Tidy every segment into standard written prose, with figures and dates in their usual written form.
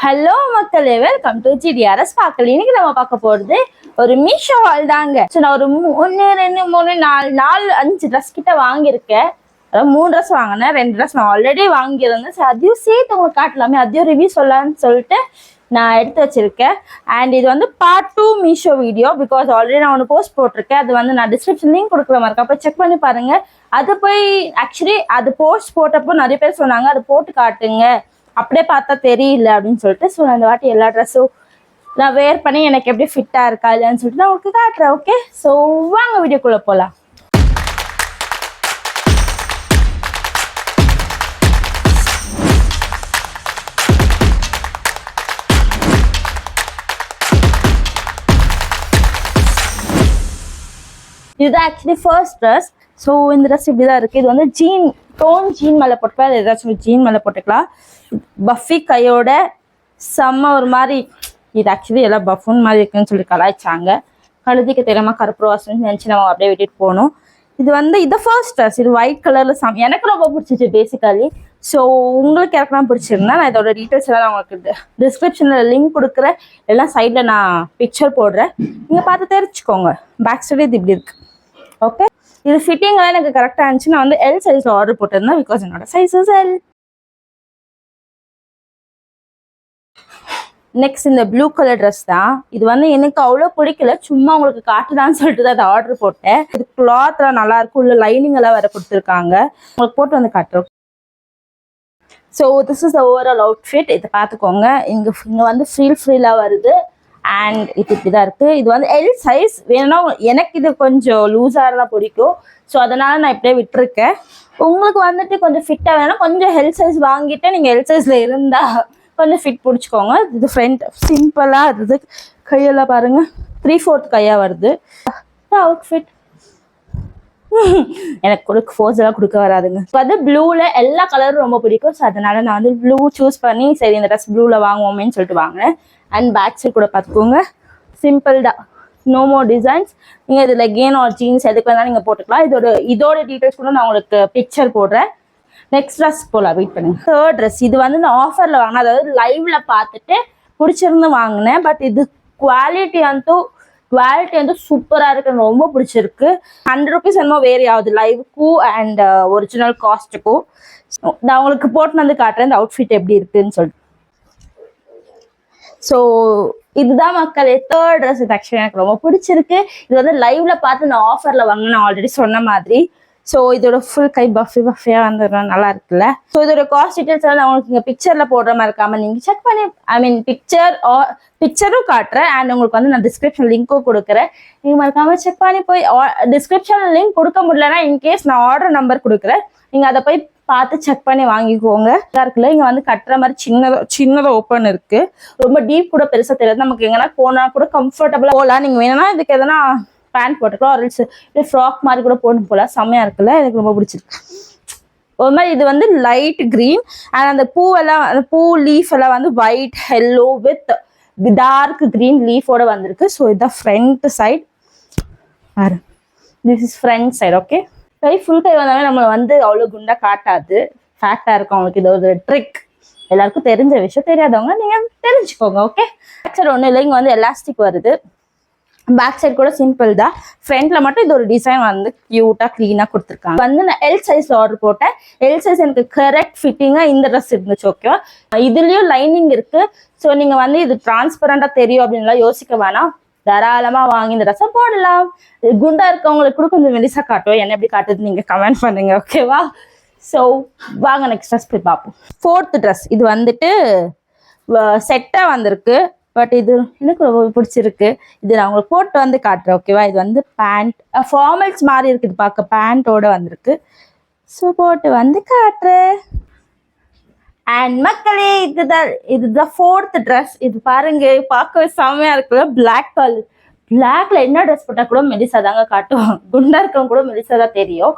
Hello மக்களே, welcome to GDRS பார்க்கல. இன்னைக்கு நம்ம பார்க்க போறது ஒரு மீஷோ ஹால் தாங்க. நான் ஒரு 1 2 3 4 5 ட்ரெஸ் கிட்ட வாங்கியிருக்கேன். அதாவது 3 ட்ரெஸ் வாங்கினேன், 2 ட்ரெஸ் நான் ஆல்ரெடி வாங்கியிருந்தேன். சரி, அதையும் சேர்த்து உங்களுக்கு காட்டலாமே, அதையும் ரிவ்யூ சொல்லலான்னு சொல்லிட்டு நான் எடுத்து வச்சிருக்கேன். அண்ட் இது வந்து part 2 Meesho video. Because already நான் ஒன்று போஸ்ட் போட்டிருக்கேன். அது வந்து நான் டிஸ்கிரிப்ஷன் லிங்க் கொடுக்குற மாதிரி இருக்கா, போய் செக் பண்ணி பாருங்க. அது போய் ஆக்சுவலி அது போஸ்ட் போட்டப்போ நிறைய பேர் சொன்னாங்க அது போட்டு காட்டுங்க, அப்படியே பார்த்தா தெரியல அப்படின்னு சொல்லிட்டு. ஸோ அந்த வாட்டி எல்லா ட்ரெஸ்ஸும் நான் வேர் பண்ணி எனக்கு எப்படி ஃபிட்டாக இருக்கா இல்லைன்னு சொல்லிட்டு நான் உங்களுக்கு காட்டுறேன். ஓகே, ஸோ வாங்க வீடியோக்குள்ளே போகலாம். இதுதான் ஆக்சுவலி ஃபர்ஸ்ட் ட்ரெஸ். ஸோ இந்த ட்ரெஸ் இப்படி தான் இருக்குது. இது வந்து டோன் ஜீன் மேலே போட்டுக்கலாம், இது ஏதாச்சும் ஜீன் மேலே போட்டுக்கலாம். பஃபி கையோட செம்ம ஒரு மாதிரி, இது ஆக்சுவலி எல்லாம் பஃபுன் மாதிரி இருக்குன்னு சொல்லி கலாய்ச்சாங்க. கழுதிக்கு தெரியாம கருப்பு வாசன்னு நினச்சி நம்ம அப்படியே விட்டுட்டு போகணும். இது வந்து இது ஃபர்ஸ்ட் ட்ரெஸ். இது ஒயிட் கலரில் எனக்கு ரொம்ப பிடிச்சிச்சு பேசிக்கலி. ஸோ உங்களுக்கு யாருக்கெல்லாம் பிடிச்சிருந்தா நான் இதோட டீட்டெயில்ஸ் எல்லாம் நான் உங்களுக்கு டிஸ்கிரிப்ஷனில் லிங்க் கொடுக்குறேன், எல்லாம் சைடில் நான் பிக்சர் போடுறேன், நீங்கள் பார்த்து தெரிஞ்சுக்கோங்க. பேக் சைடு இது இப்படி இருக்குது. ஓகே, இது ஃபிட்டிங்லாம் எனக்கு கரெக்டாக இருந்துச்சு. நான் வந்து எல் சைஸில் ஆர்டர் போட்டிருந்தேன், பிகாஸ் என்னோட சைஸஸ் எல். நெக்ஸ்ட் இந்த ப்ளூ கலர் ட்ரெஸ் தான். இது வந்து எனக்கு அவ்வளோ பிடிக்கல, சும்மா உங்களுக்கு காட்டுதான்னு சொல்லிட்டு தான் அதை ஆர்டர் போட்டேன். இது கிளாத்லாம் நல்லா இருக்கும், உள்ள லைனிங் எல்லாம் வேற கொடுத்துருக்காங்க. உங்களுக்கு போட்டு வந்து காட்டுறோம். So this is the overall outfit. இதை பார்த்துக்கோங்க. இங்கே வந்து ஃப்ரீலாக வருது. அண்ட் இது இப்படி தான் இருக்குது. இது வந்து எல் சைஸ் வேணும்னா, எனக்கு இது கொஞ்சம் லூஸாக தான் பிடிக்கும். ஸோ அதனால் நான் இப்படியே விட்டுருக்கேன். உங்களுக்கு வந்துட்டு கொஞ்சம் ஃபிட்டாக வேணும்னா கொஞ்சம் ஹெல் சைஸ் வாங்கிட்டு நீங்கள் எல் சைஸில் இருந்தால் கொஞ்சம் ஃபிட் பிடிச்சிக்கோங்க. இது ஃப்ரண்ட் சிம்பிளாக இருக்குது. கையெல்லாம் பாருங்கள், 3/4 கையாக வருது. அவுட்ஃபிட் எனக்கு ஃபோர்ஸ் எல்லாம் கொடுக்க வராதுங்க. இப்போ வந்து ப்ளூவில் எல்லா கலரும் ரொம்ப பிடிக்கும். ஸோ அதனால நான் வந்து ப்ளூ சூஸ் பண்ணி சரி இந்த ட்ரெஸ் ப்ளூவில் வாங்குவோமேன்னு சொல்லிட்டு வாங்கினேன். அண்ட் பேக் சைட் கூட பார்த்துக்கோங்க, சிம்பிள் தான், நோ மோர் டிசைன்ஸ். நீங்கள் இது லெகின் ஆர் ஜீன்ஸ் எதுக்கு வேணாலும் நீங்கள் போட்டுக்கலாம். இதோட டீட்டெயில்ஸ் கூட நான் உங்களுக்கு பிக்சர் போடுறேன். நெக்ஸ்ட் ட்ரெஸ் போகலாம், வெயிட் பண்ணுங்க. தேர்ட் ட்ரெஸ், இது வந்து நான் ஆஃபரில் வாங்கினேன், அதாவது லைவ்ல பார்த்துட்டு பிடிச்சிருந்து வாங்கினேன். பட் இது குவாலிட்டி வந்து சூப்பராக இருக்குன்னு ரொம்ப பிடிச்சிருக்கு. 100 rupees என்னமோ வேரி ஆகுது லைவுக்கும் அண்ட் ஒரிஜினல் காஸ்ட்டுக்கும். நான் உங்களுக்கு போட்டு வந்து காட்டுறேன் இந்த அவுட்ஃபிட் எப்படி இருக்குன்னு சொல்லிட்டு. ஸோ இதுதான் மக்களே தேர்ட் ட்ரெஸ். இது ஆக்சுவலி எனக்கு ரொம்ப பிடிச்சிருக்கு. இது வந்து லைவ்ல பார்த்து நான் ஆஃபரில் வாங்கினேன் ஆல்ரெடி சொன்ன மாதிரி. ஸோ இதோட ஃபுல் கை பஃபியாக வந்துடும், நல்லா இருக்குல்ல. ஸோ இதோட காஸ்ட் டீட்டெயில்ஸ் எல்லாம் நான் உங்களுக்கு இங்கே பிக்சரில் போடுற மாதிரி இருக்காமல் நீங்கள் செக் பண்ணி, பிக்சரும் காட்டுறேன். அண்ட் உங்களுக்கு வந்து நான் டிஸ்கிரிப்ஷன் லிங்க்கும் கொடுக்குறேன், நீங்கள் மறக்காமல் செக் பண்ணி போய் டிஸ்கிரிப்ஷன் லிங்க் கொடுக்க முடியலன்னா இன்கேஸ் நான் ஆர்டர் நம்பர் கொடுக்குறேன், நீங்கள் அதை போய் பார்த்து செக் பண்ணி வாங்கிக்கோங்க. இருக்குல்ல, இங்கே வந்து கட்டுற மாதிரி சின்னதாக ஓப்பன் இருக்குது. ரொம்ப டீப் கூட பெருசாக தெரியாது. நமக்கு எங்கன்னா போனால் கூட கம்ஃபர்டபுளாக போகலாம். நீங்கள் வேணும்னா இதுக்கு எதனா பேண்ட் போட்டுக்கலாம், ஒரு ஃப்ராக் மாதிரி கூட போட்டு போகலாம். செம்மையாக இருக்குல்ல, எனக்கு ரொம்ப பிடிச்சிருக்கு. ஒரு மாதிரி இது வந்து லைட் க்ரீன் அண்ட் அந்த பூ லீஃப் எல்லாம் வந்து white yellow with dark green லீஃபோட வந்திருக்கு. ஸோ இதுதான் front side. This is front side. Okay, full கை வந்தாலே நம்மளை வந்து அவ்வளோ குண்டா காட்டாது, ஃபேக்டாக இருக்கும். அவங்களுக்கு இது ஒரு ட்ரிக், எல்லாருக்கும் தெரிஞ்ச விஷயம். தெரியாதவங்க நீங்கள் தெரிஞ்சுக்கோங்க. ஓகே, பேக் சைடு ஒன்றும் இல்லை, இங்கே வந்து எலாஸ்டிக் வருது. பேக் சைட் கூட சிம்பிள் தான். ஃப்ரண்ட்ல மட்டும் இது ஒரு டிசைன் வந்து கியூட்டாக க்ளீனாக கொடுத்துருக்காங்க. வந்து நான் எல் சைஸில் ஆர்டர் போட்டேன். எல் சைஸ் எனக்கு கரெக்ட் ஃபிட்டிங்காக இந்த ட்ரெஸ் இருந்துச்சு. ஓகேவா, இதுலேயும் லைனிங் இருக்குது. ஸோ நீங்கள் வந்து இது டிரான்ஸ்பரண்டாக தெரியும் அப்படின்லாம் யோசிக்க வேணாம், தாராளமாக வாங்கி இந்த ட்ரெஸ்ஸை போடலாம். குண்டா இருக்கவங்களுக்கு கூட கொஞ்சம் மெலிசா காட்டும், என்ன எப்படி காட்டுது நீங்கள் கமெண்ட் பண்ணுங்க. ஓகேவா, ஸோ வாங்க நெக்ஸ்ட் ட்ரெஸ் போய் பார்ப்போம். ஃபோர்த் ட்ரெஸ், இது வந்துட்டு செட்டாக வந்திருக்கு. பட் இது எனக்கு ரொம்ப பிடிச்சிருக்கு. இது நான் உங்களுக்கு போட்டு வந்து காட்டுறேன். ஓகேவா, இது வந்து பேண்ட் ஃபார்மல்ஸ் மாதிரி இருக்குது, பார்க்க பேண்ட்டோட வந்திருக்கு. ஸோ போட்டு வந்து காட்டுறேன். அண்ட் மக்களே இதுதான் ஃபோர்த் ட்ரெஸ். இது பாருங்க, பார்க்கவே செம்மையா இருக்குல்ல, பிளாக் கலர் பிளாக்ல என்ன ட்ரெஸ் போட்டால் கூட மெலிசா தாங்க காட்டுவாங்க, குண்டா இருக்கவங்க கூட மெலிசா தான் தெரியும்.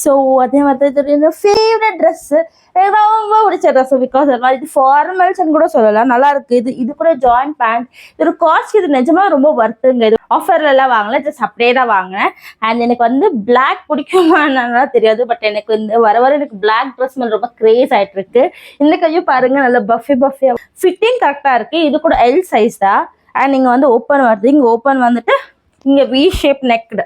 ஸோ அதே மாதிரி என்னோட ஃபேவரட் ட்ரெஸ்ஸு, எனக்கு ரொம்ப பிடிச்ச ட்ரெஸ். பிகாஸ் அது மாதிரி இது ஃபார்மல்ஸ்ன்னு கூட சொல்லலாம், நல்லா இருக்கு. இது கூட ஜாயின் பேண்ட், இது காஸ்ட் இது நிஜமா ரொம்ப ஒர்த்துங்க. இது ஆஃபர்ல எல்லாம் வாங்கல, ஜஸ்ட் அப்படியே தான் வாங்கினேன். அண்ட் எனக்கு வந்து பிளாக் பிடிக்குமான்னு தெரியாது, பட் எனக்கு இந்த வர எனக்கு பிளாக் ட்ரெஸ் மேலே ரொம்ப கிரேஸ் ஆயிட்டு இருக்கு. இந்த கையும் பாருங்க, நல்ல பஃபியா ஃபிட்டிங் கரெக்டா இருக்கு. இது கூட எல் சைஸ் தான். அண்ட் இங்கே வந்து ஓப்பன் வருது, இங்கே ஓப்பன் வந்துட்டு இங்கே we shape necked,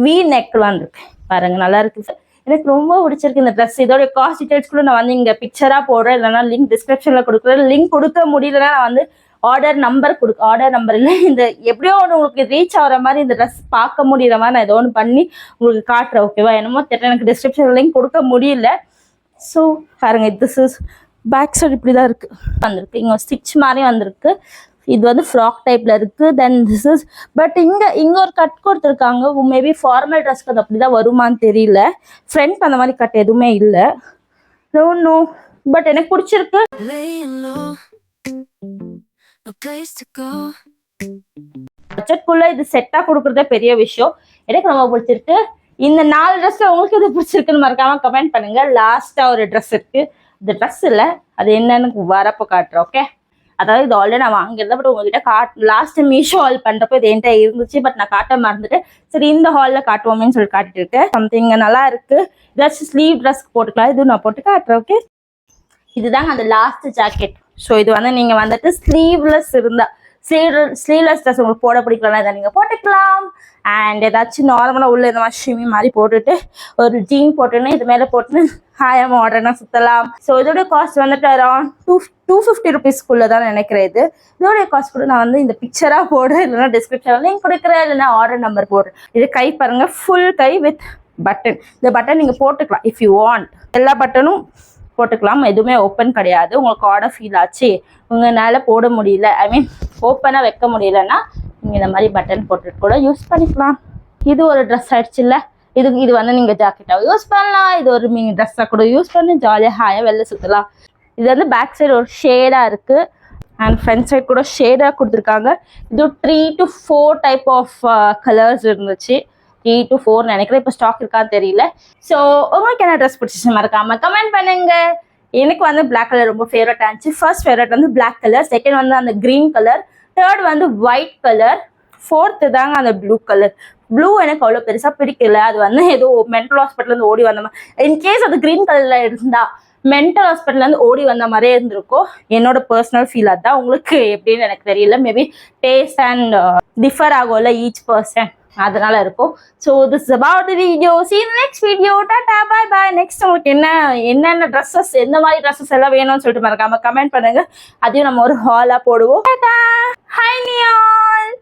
we neck வந்துருக்கு பாருங்க, நல்லா இருக்கு. எனக்கு ரொம்ப பிடிச்சிருக்கு இந்த ட்ரெஸ். இதோட காஸ்ட் டீடைல்ஸ் கூட நான் வந்து இங்கே பிக்சராக போடுறேன், இல்லைனா லிங்க் டிஸ்கிரிப்ஷனில் கொடுக்குறேன். லிங்க் கொடுக்க முடியலன்னா நான் வந்து ஆர்டர் நம்பர் இல்லை, இந்த எப்படியோ ஒன்று உங்களுக்கு ரீச் ஆகிற மாதிரி, இந்த ட்ரெஸ் பார்க்க முடியிற மாதிரி நான் ஏதோ ஒன்று பண்ணி உங்களுக்கு காட்டுறேன், ஓகேவா? என்னமோ தெரியல, எனக்கு டிஸ்கிரிப்ஷன் லிங்க் கொடுக்க முடியல. ஸோ பாருங்க, திஸ் இஸ் பேக் சைடு இப்படி தான் இருக்கு வந்திருக்கு. இங்கே ஸ்டிச் மாதிரி வந்திருக்கு. இது வந்து ஃப்ராக் டைப்ல இருக்கு. தென் திஸ் இஸ் பட் இங்க ஒரு கட் கொடுத்துருக்காங்க. மேபி ஃபார்மல் ட்ரெஸ்க்கு அது அப்படிதான் வருமானு தெரியல. ஃப்ரண்ட் அந்த மாதிரி கட் எதுவுமே இல்லை. நோ பட் எனக்கு பிடிச்சிருக்கு. பட்ஜெட்குள்ள இது செட்டா கொடுக்குறதே பெரிய விஷயம். எனக்கு ரொம்ப பிடிச்சிருக்கு. இந்த 4 ட்ரெஸ்ல உங்களுக்கு இது பிடிச்சிருக்குன்னு மறக்காம கமெண்ட் பண்ணுங்க. லாஸ்டா ஒரு ட்ரெஸ் இருக்கு, இந்த ட்ரெஸ் இல்லை, அது என்னன்னு வரப்போ காட்டுறேன், ஓகே? அதாவது இது ஆல்ரெடி நான் வாங்கியிருந்தேன், பட் உங்ககிட்ட லாஸ்ட் மீஷோ ஹால் பண்றப்போ இது என்கிட்ட இருந்துச்சு, பட் நான் காட்ட மறந்துட்டேன். சரி, இந்த ஹால்ல காட்டுவோமேன்னு சொல்லி காட்டிட்டு இருக்கேன். சம்திங் நல்லா இருக்கு. ஏதாச்சும் ஸ்லீவ் ட்ரெஸ் போட்டுக்கலாம், இது நான் போட்டு காட்டுறேன், ஓகே? இதுதாங்க அந்த லாஸ்ட் ஜாக்கெட். ஸோ இது வந்து நீங்க வந்துட்டு ஸ்லீவ்லெஸ் இருந்தா, ஸ்லீவ்லெஸ் ட்ரெஸ் உங்களுக்கு போட பிடிக்கலாம், இதை நீங்க போட்டுக்கலாம். அண்ட் ஏதாச்சும் நார்மலா உள்ள இந்த மாதிரி ஷிமி மாதிரி போட்டுட்டு ஒரு ஜீன் போட்டுன்னு இது மேல போட்டுன்னு ஹாயா மாடர்னா சுத்தலாம். ஸோ இதோட காஸ்ட் வந்துட்டு அரௌண்ட் 250 ருபீஸ்க்குள்ள தான் நினைக்கிறேன். இதோடைய காஸ்ட் கூட நான் வந்து இந்த பிக்சரா போடுறேன், இல்லைன்னா டிஸ்கிரிப்ஷன் லிங்க் கொடுக்குறேன், இல்லைன்னா ஆர்டர் நம்பர் போடுறேன். இது கை பாருங்க, ஃபுல் கை வித் பட்டன். இந்த பட்டன் நீங்க போட்டுக்கலாம் இஃப் யூ வாண்ட். எல்லா பட்டனும் போட்டுக்கலாம், எதுவுமே ஓப்பன் கிடையாது. உங்களுக்கு ஆர்டர் ஃபீல் ஆச்சு, உங்களால போட முடியல, ஐ மீன் ஓப்பனா வைக்க முடியலன்னா நீங்க இந்த மாதிரி பட்டன் போட்டுட்டு கூட யூஸ் பண்ணிக்கலாம். இது ஒரு ட்ரெஸ் ஆயிடுச்சு இல்ல, இது வந்து நீங்க ஜாக்கெட்டாக யூஸ் பண்ணலாம். இது ஒரு மினி ட்ரெஸ்ஸாக கூட யூஸ் பண்ணி ஜாலியாக ஹாயாக வெளில சுற்றலாம். இது வந்து பேக் சைடு ஒரு ஷேடாக இருக்கு, அண்ட் ஃப்ரண்ட் சைட் கூட ஷேடாக கொடுத்துருக்காங்க. இது 3 to 4 டைப் ஆஃப் கலர்ஸ் இருந்துச்சு. 3 to 4 நினைக்கிறேன், இப்போ ஸ்டாக் இருக்கான்னு தெரியல. ஸோ உங்களுக்கு என்ன ட்ரெஸ் பிடிச்சிச்சு மறக்காம கமெண்ட் பண்ணுங்க. எனக்கு வந்து பிளாக் கலர் ரொம்ப ஃபேவரட் ஆச்சு. ஃபர்ஸ்ட் ஃபேவரட் வந்து பிளாக் கலர், செகண்ட் வந்து அந்த கிரீன் கலர், தேர்ட் வந்து ஒயிட் கலர், ஃபோர்த்து தாங்க அந்த ப்ளூ கலர். ப்ளூ எனக்கு அவ்வளோ பெருசாக பிடிக்கல, அது வந்து ஏதோ மென்டல் ஹாஸ்பிட்டல்லேருந்து ஓடி வந்த மாதிரி. இன்கேஸ் அது கிரீன் கலரில் இருந்தா மென்டல் ஹாஸ்பிட்டல்லேருந்து ஓடி வந்த மாதிரியே இருந்திருக்கும். என்னோட பர்சனல் ஃபீல் அதுதான். உங்களுக்கு எப்படின்னு எனக்கு தெரியல, மேபி டேஸ்ட் அண்ட் டிஃபர் ஆகும்ல ஈச் பர்சன், அதனால இருக்கும். So this is about the video. see you in the next video. டாடா பை பை. நெக்ஸ்ட் உங்களுக்கு என்னென்ன ட்ரெஸ்ஸஸ், எந்த மாதிரி ட்ரெஸ்ஸஸ் எல்லாம் வேணும்னு சொல்லிட்டு மறக்காம கமெண்ட் பண்ணுங்க. அதையும் நம்ம ஒரு ஹாலா போடுவோம். Tata, high Niall.